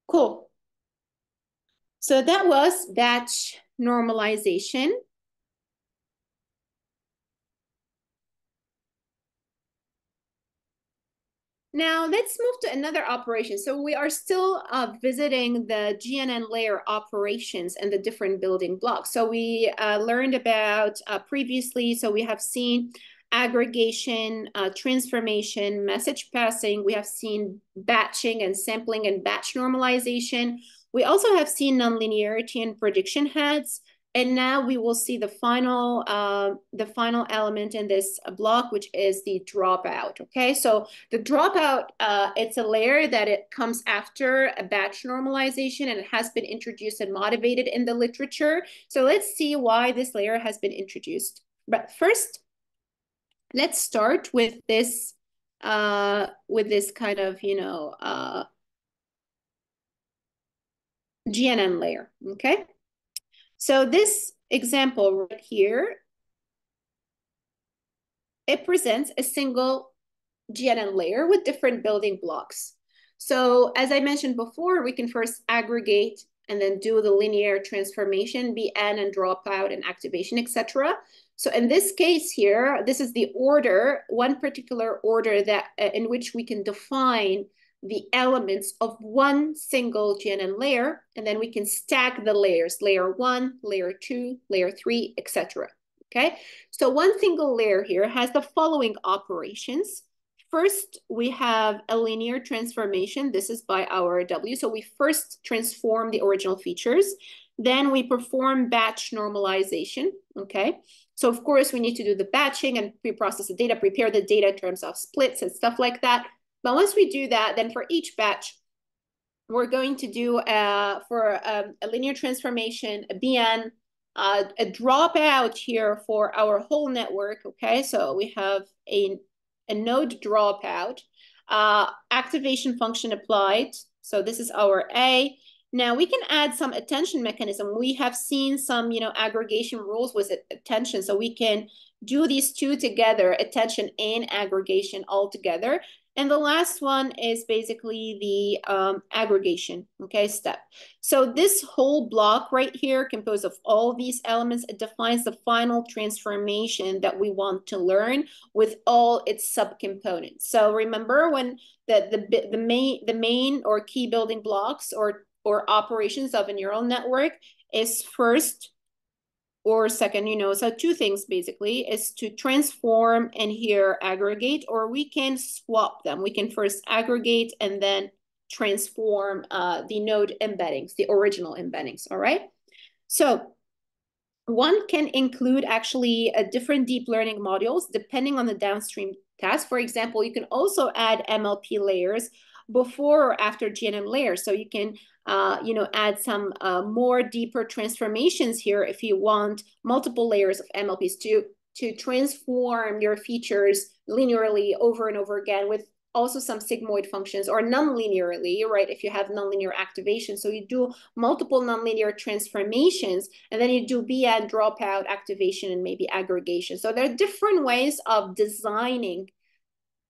Cool. So that was batch normalization. Now let's move to another operation. So we are still visiting the GNN layer operations and the different building blocks. So we learned about previously, so we have seen aggregation, transformation, message passing. We have seen batching and sampling and batch normalization. We also have seen nonlinearity and prediction heads. And now we will see the final element in this block, which is the dropout. Okay, so the dropout, it's a layer that it comes after a batch normalization, and it has been introduced and motivated in the literature. So let's see why this layer has been introduced. But first, let's start with this kind of, GNN layer. Okay. So this example right here, it presents a single GNN layer with different building blocks. So as I mentioned before, we can first aggregate and then do the linear transformation, BN and dropout and activation, etc. So in this case here, this is the order, one particular order that in which we can define the elements of one single GNN layer, and then we can stack the layers, layer 1, layer 2, layer 3, etc. Okay, so one single layer here has the following operations. First, we have a linear transformation. This is by our W. So we first transform the original features. Then we perform batch normalization, okay? So of course, we need to do the batching and pre-process the data, prepare the data in terms of splits and stuff like that. But once we do that, then for each batch, we're going to do for a linear transformation, a BN, a dropout here for our whole network, okay? So we have a node dropout, activation function applied. So this is our A. Now we can add some attention mechanism. We have seen some, aggregation rules with attention. So we can do these two together, attention and aggregation all together. And the last one is basically the aggregation, okay, step. So this whole block right here, composed of all these elements, it defines the final transformation that we want to learn with all its subcomponents. So remember, when the main or key building blocks or operations of a neural network is first or second, so two things basically is to transform and here aggregate, or we can swap them. We can first aggregate and then transform the node embeddings, the original embeddings, all right? So one can include actually different deep learning modules depending on the downstream task. For example, you can also add MLP layers before or after GNN layers. So you can add some more deeper transformations here if you want multiple layers of MLPs to transform your features linearly over and over again with also some sigmoid functions, or non-linearly, right? If you have nonlinear activation. So you do multiple nonlinear transformations, and then you do BN, dropout, activation, and maybe aggregation. So there are different ways of designing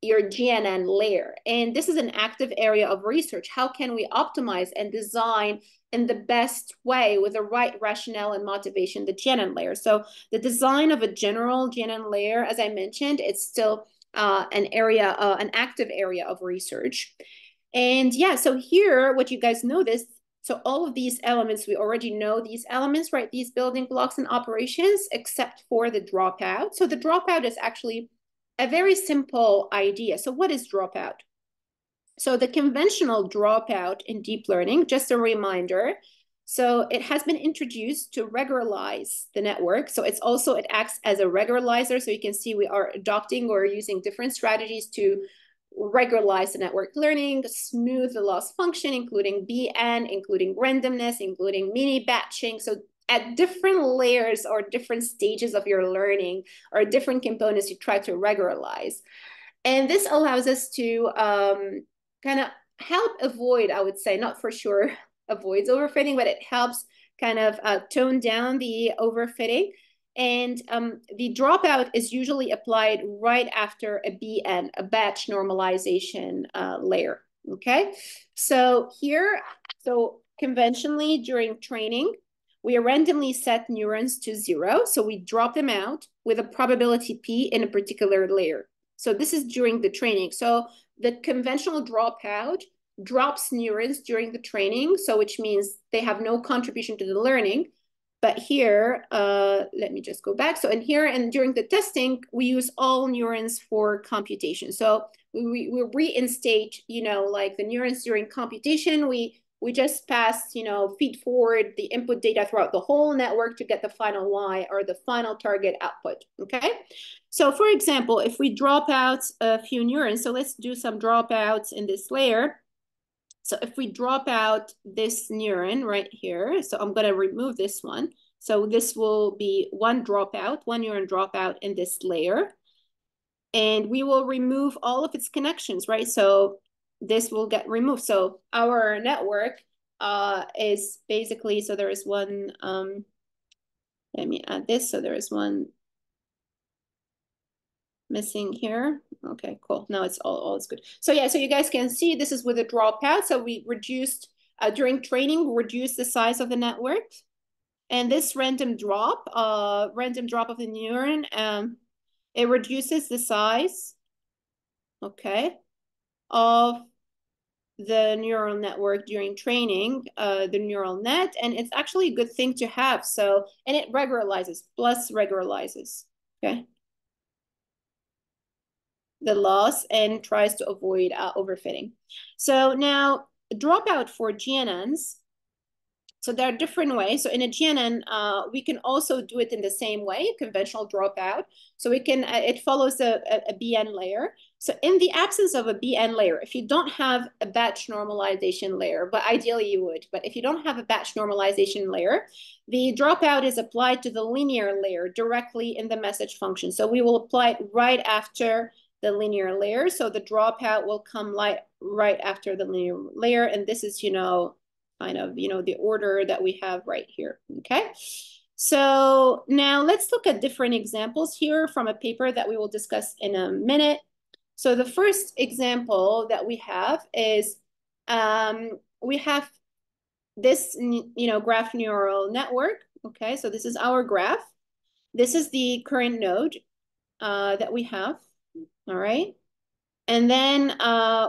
your GNN layer. And this is an active area of research. How can we optimize and design in the best way with the right rationale and motivation the GNN layer? So the design of a general GNN layer, as I mentioned, it's still an active area of research. And yeah, so here, what you guys notice, so all of these elements, we already know these elements, right? These building blocks and operations, except for the dropout. So the dropout is actually a very simple idea. So what is dropout? So the conventional dropout in deep learning, just a reminder, so it has been introduced to regularize the network. So it acts as a regularizer. So you can see we are adopting or using different strategies to regularize the network learning, smooth the loss function, including BN, including randomness, including mini batching. So at different layers or different stages of your learning or different components, you try to regularize. And this allows us to kind of help avoid, I would say, not for sure avoids overfitting, but it helps kind of tone down the overfitting. And the dropout is usually applied right after a BN, a batch normalization layer. Okay, so here So conventionally during training, we randomly set neurons to 0. So we drop them out with a probability P in a particular layer. So this is during the training. So the conventional dropout drops neurons during the training. So which means they have no contribution to the learning. But here, let me just go back. So in here and during the testing, we use all neurons for computation. So we reinstate, like the neurons during computation, we just pass, feed forward the input data throughout the whole network to get the final Y or the final target output, okay? So for example, if we drop out a few neurons, so let's do some dropouts in this layer. So if we drop out this neuron right here, so I'm gonna remove this one. So this will be one neuron dropout in this layer. And we will remove all of its connections, right? So this will get removed. So our network is basically, so there is one, let me add this. So there is one missing here. Okay, cool. Now it's all is good. So yeah, so you guys can see this is with a dropout. So we reduced, during training, reduced the size of the network. And this random drop of the neuron, it reduces the size, okay, of the neural network during training, the neural net, and it's actually a good thing to have. So, and it regularizes, okay, the loss and tries to avoid overfitting. So now dropout for GNNs. So there are different ways. So in a GNN, we can also do it in the same way, conventional dropout. So we can, it follows a BN layer. So in the absence of a BN layer, if you don't have a batch normalization layer, but ideally you would, but if you don't have a batch normalization layer, the dropout is applied to the linear layer directly in the message function. So we will apply it right after the linear layer. So the dropout will come right after the linear layer. And this is, kind of, the order that we have right here, okay? So now let's look at different examples here from a paper that we will discuss in a minute. So the first example that we have is, we have this, graph neural network, okay? So this is our graph. This is the current node that we have, all right? And then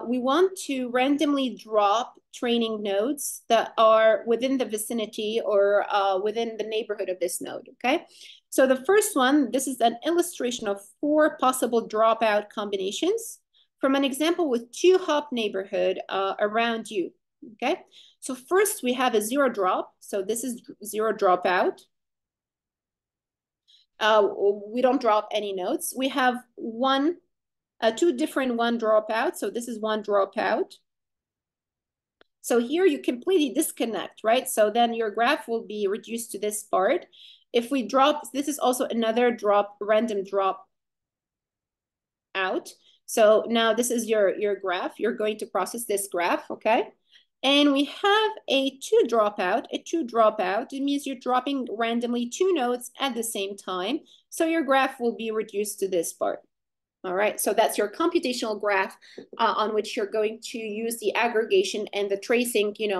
we want to randomly drop training nodes that are within the vicinity or within the neighborhood of this node, okay? So the first one, this is an illustration of 4 possible dropout combinations from an example with 2-hop neighborhood around you, okay? So first we have a 0 drop. So this is 0 dropout. We don't drop any nodes. We have 2 different 1 dropout. So this is 1 dropout. So here you completely disconnect, right? So then your graph will be reduced to this part. If we drop, this is also another random drop out. So now this is your graph. You're going to process this graph, okay? And we have a 2 dropout. It means you're dropping randomly 2 nodes at the same time. So your graph will be reduced to this part. All right, so that's your computational graph on which you're going to use the aggregation and the tracing, you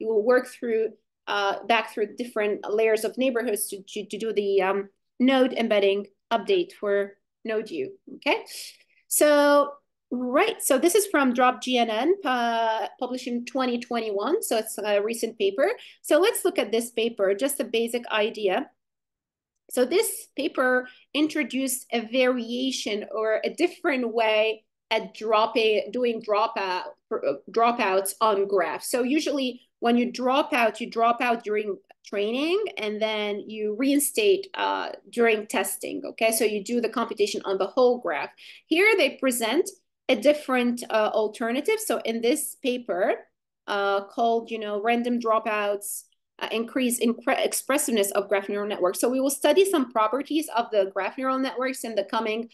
will work through, back through different layers of neighborhoods to do the node embedding update for node U, okay? So, right, so this is from Drop GNN, published in 2021, so it's a recent paper. So let's look at this paper, just a basic idea. So this paper introduced a variation or a different way at doing dropouts on graphs. So usually when you drop out during training and then you reinstate during testing, okay? So you do the computation on the whole graph. Here they present a different alternative. So in this paper called, random dropouts, increase expressiveness of graph neural networks. So we will study some properties of the graph neural networks in the coming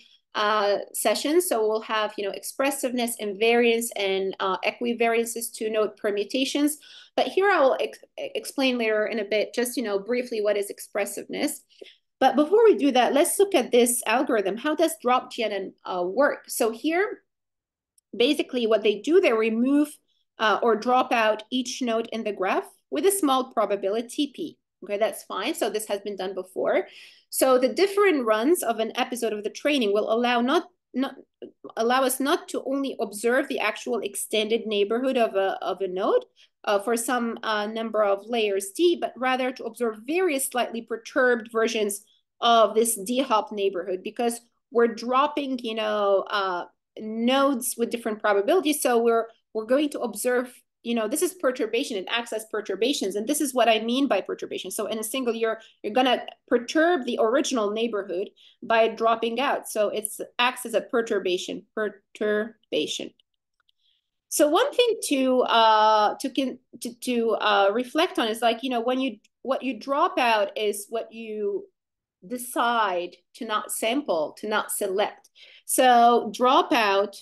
sessions. So we'll have, expressiveness, invariance, and equivariances to note permutations. But here I will explain later in a bit, just, briefly what is expressiveness. But before we do that, let's look at this algorithm. How does drop GNN work? So here, basically what they do, they remove or drop out each node in the graph with a small probability P. Okay, that's fine. So this has been done before. So the different runs of an episode of the training will allow us not to only observe the actual extended neighborhood of a node for some number of layers T, but rather to observe various slightly perturbed versions of this D-hop neighborhood, because we're dropping, nodes with different probabilities. So we're going to observe, this is perturbation. It acts as perturbations. And this is what I mean by perturbation. So in a single year, you're going to perturb the original neighborhood by dropping out. So it acts as a perturbation. So one thing to reflect on is, like, what you drop out is what you decide to not sample, to not select. So dropout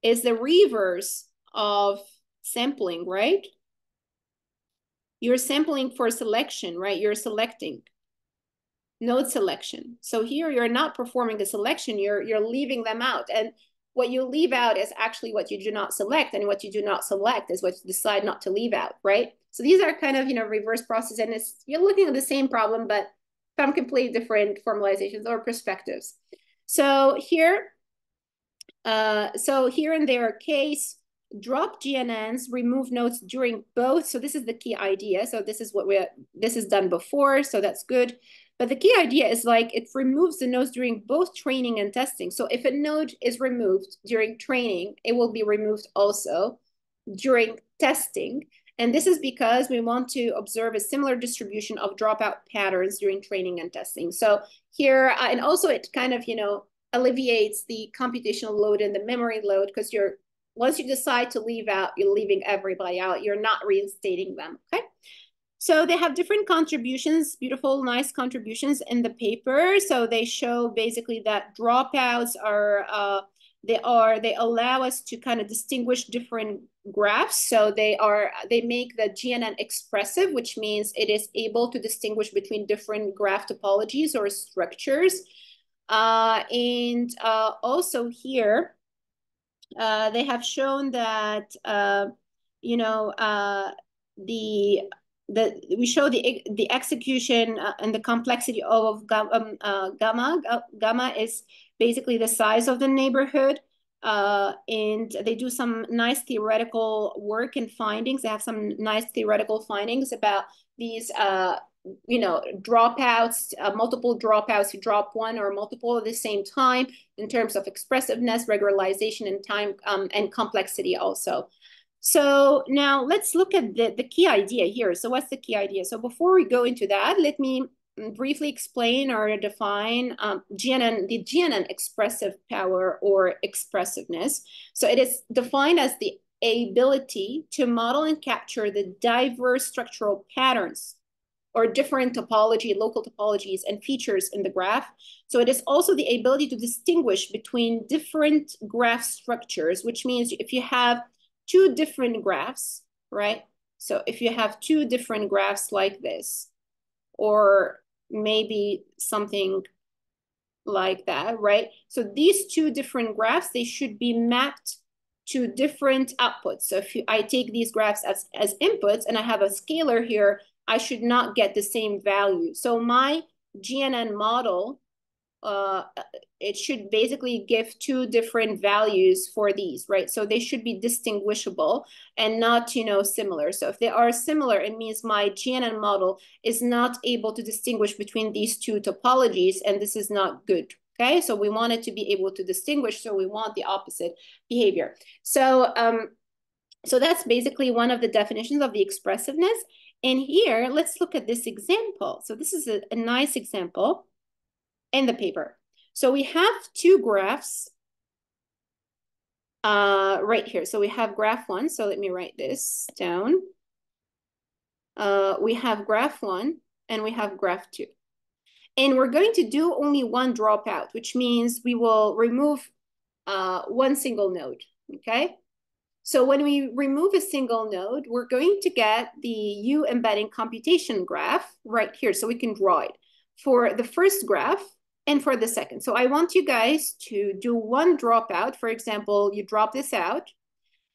is the reverse of sampling, right? You're sampling for selection, right? You're selecting, node selection. So here you're not performing the selection, you're leaving them out. And what you leave out is actually what you do not select, and what you do not select is what you decide not to leave out, right? So these are kind of, reverse process, and you're looking at the same problem, but from completely different formalizations or perspectives. So here in their case, drop GNNs, remove nodes during both. So this is the key idea. So this is done before, so that's good. But the key idea is, like, it removes the nodes during both training and testing. So if a node is removed during training, it will be removed also during testing. And this is because we want to observe a similar distribution of dropout patterns during training and testing. So here, and also it kind of, alleviates the computational load and the memory load, because once you decide to leave out, you're leaving everybody out. You're not reinstating them, okay? So they have different contributions, beautiful, nice contributions in the paper. So they show basically that dropouts they allow us to kind of distinguish different graphs. So they make the GNN expressive, which means it is able to distinguish between different graph topologies or structures. And also here, they have shown that, we show the execution and the complexity of gamma. Gamma is basically the size of the neighborhood. And they do some nice theoretical work and findings. They have some nice theoretical findings about these dropouts, multiple dropouts. You drop one or multiple at the same time in terms of expressiveness, regularization, and time and complexity also. So now let's look at the key idea here. So what's the key idea? So before we go into that, let me briefly explain or define the GNN expressive power or expressiveness. So it is defined as the ability to model and capture the diverse structural patterns or different topology, local topologies and features in the graph. So it is also the ability to distinguish between different graph structures, which means if you have two different graphs, right? So if you have two different graphs like this, or maybe something like that, right? So these two different graphs, they should be mapped to different outputs. So if I take these graphs as inputs and I have a scalar here, I should not get the same value. So my GNN model, it should basically give two different values for these, right? So they should be distinguishable and not, similar. So if they are similar, it means my GNN model is not able to distinguish between these two topologies, and this is not good. Okay, so we want it to be able to distinguish, so we want the opposite behavior. So, so that's basically one of the definitions of the expressiveness. And here, let's look at this example. So this is a nice example in the paper. So we have two graphs right here. So we have graph one. So let me write this down. We have graph one and we have graph two. And we're going to do only one dropout, which means we will remove one single node, okay? So when we remove a single node, we're going to get the U embedding computation graph right here. So we can draw it for the first graph and for the second. So I want you guys to do one dropout. For example, you drop this out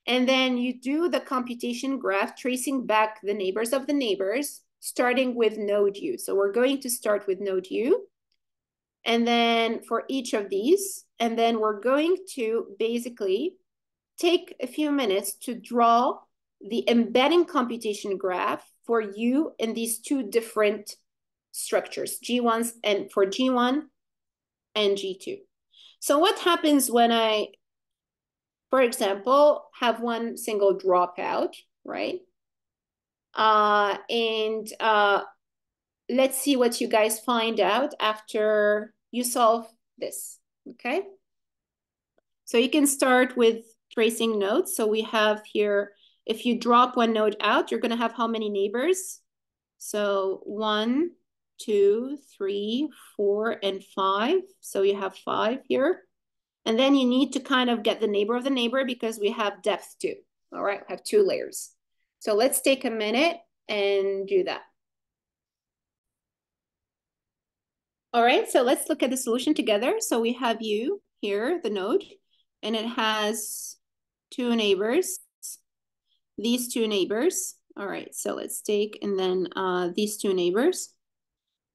And then you do the computation graph, tracing back the neighbors of the neighbors, starting with node U. So we're going to start with node U. And then for each of these, and then we're going to basically take a few minutes to draw the embedding computation graph for you in these two different structures, G1s and for G1 and G2. So what happens when I, for example, have one single dropout, right? Let's see what you guys find out after you solve this, okay? So you can start with tracing nodes. So we have here, if you drop one node out, you're gonna have how many neighbors? So 1, 2, 3, 4, and 5. So you have 5 here. And then you need to kind of get the neighbor of the neighbor because we have depth too. All right, we have 2 layers. So let's take a minute and do that. All right, so let's look at the solution together. So we have U here, the node, and it has 2 neighbors, these 2 neighbors. All right, so let's take, and then these 2 neighbors.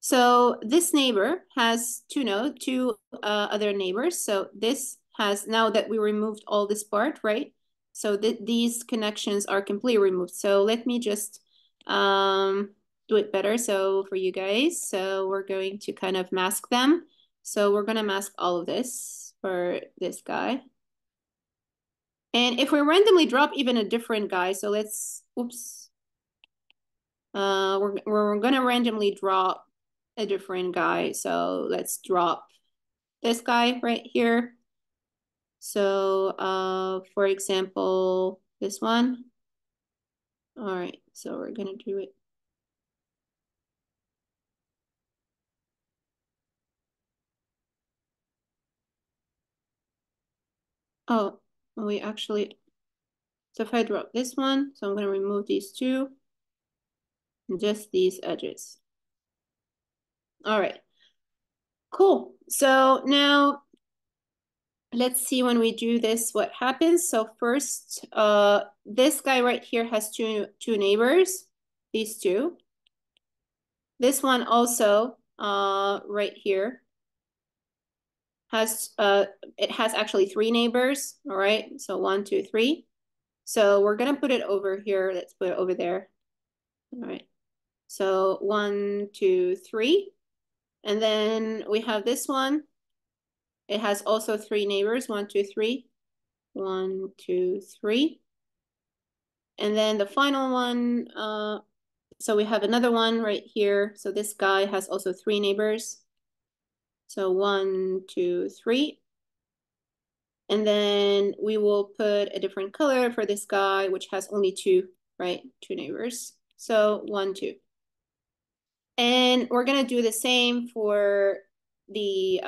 So this neighbor has 2 other neighbors. So this has, now that we removed all this part, right? So these connections are completely removed. So let me just do it better. So for you guys, so we're going to kind of mask them. So we're gonna mask all of this for this guy. And if we randomly drop even a different guy, so let's, oops. We're gonna randomly drop a different guy. So let's drop this guy right here. So for example, this one. All right, so we're gonna do it. Oh, we actually, so if I drop this one, so I'm gonna remove these 2, and just these edges. All right, cool. So now let's see when we do this, what happens. So first, this guy right here has two neighbors, these 2. This one also, right here, has, it has actually 3 neighbors, all right? So 1, 2, 3. So we're gonna put it over here. Let's put it over there. All right. So 1, 2, 3. And then we have this one. It has also 3 neighbors, 1, 2, 3. 1, 2, 3. And then the final one, so we have another one right here. So this guy has also 3 neighbors. So 1, 2, 3. And then we will put a different color for this guy, which has only 2, right? 2 neighbors. So 1, 2. And we're gonna do the same for the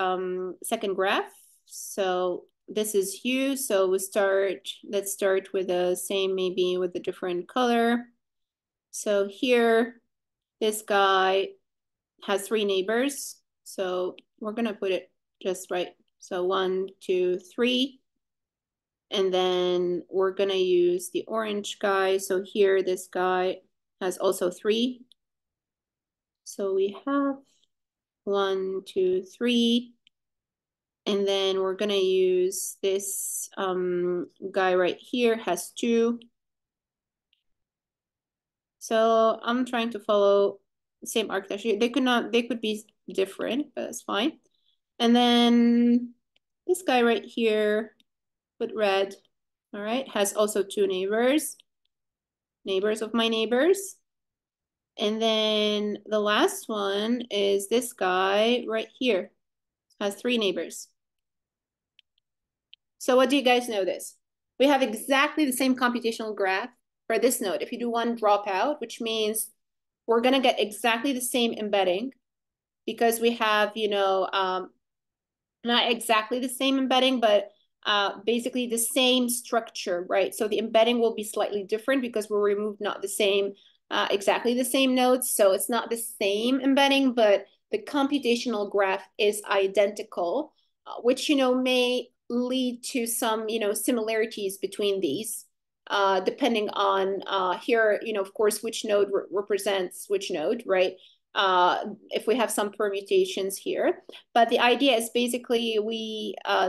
second graph. So this is U. So let's start with the same, maybe with a different color. So here, this guy has 3 neighbors. So we're gonna put it just right. So 1, 2, 3. And then we're gonna use the orange guy. So here, this guy has also 3. So we have 1, 2, 3. And then we're gonna use this guy right here, has 2. So I'm trying to follow the same architecture. They could be different, but it's fine. And then this guy right here with red, all right, has also 2 neighbors of my neighbors. And then the last one is this guy right here, has 3 neighbors. So what do you guys notice? We have exactly the same computational graph for this node. If you do one dropout, which means we're gonna get exactly the same embedding because we have, not exactly the same embedding, but basically the same structure, right? So the embedding will be slightly different because we'll remove not the same, exactly the same nodes. So it's not the same embedding, but the computational graph is identical, which, may lead to some, similarities between these. depending on here, you know, of course, which node represents which node, right? If we have some permutations here. But the idea is basically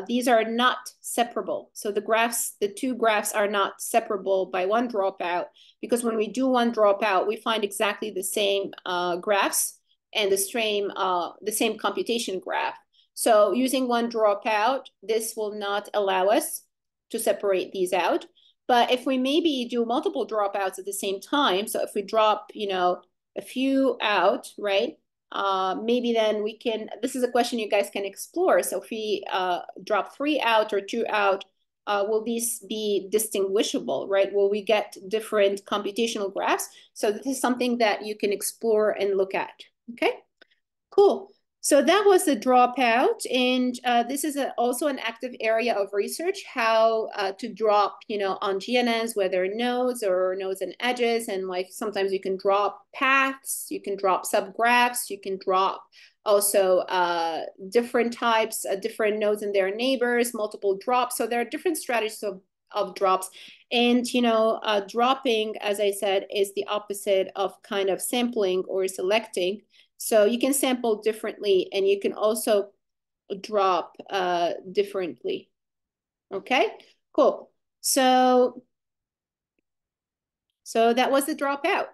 these are not separable. So the two graphs are not separable by one dropout, because when we do one dropout, we find exactly the same graphs and the same computation graph. So using one dropout, this will not allow us to separate these out. But if we maybe do multiple dropouts at the same time, so if we drop, you know, a few out, right? Maybe then we can, this is a question you guys can explore. So if we drop 3 out or 2 out, will these be distinguishable, right? Will we get different computational graphs? So this is something that you can explore and look at, okay? Cool. So that was the dropout, and this is also an active area of research, how to drop, you know, on GNNs, whether nodes or nodes and edges, and like sometimes you can drop paths, you can drop subgraphs, you can drop also different types, different nodes and their neighbors, multiple drops. So there are different strategies of drops, and you know, dropping, as I said, is the opposite of kind of sampling or selecting. So you can sample differently, and you can also drop differently. Okay, cool. So that was the dropout.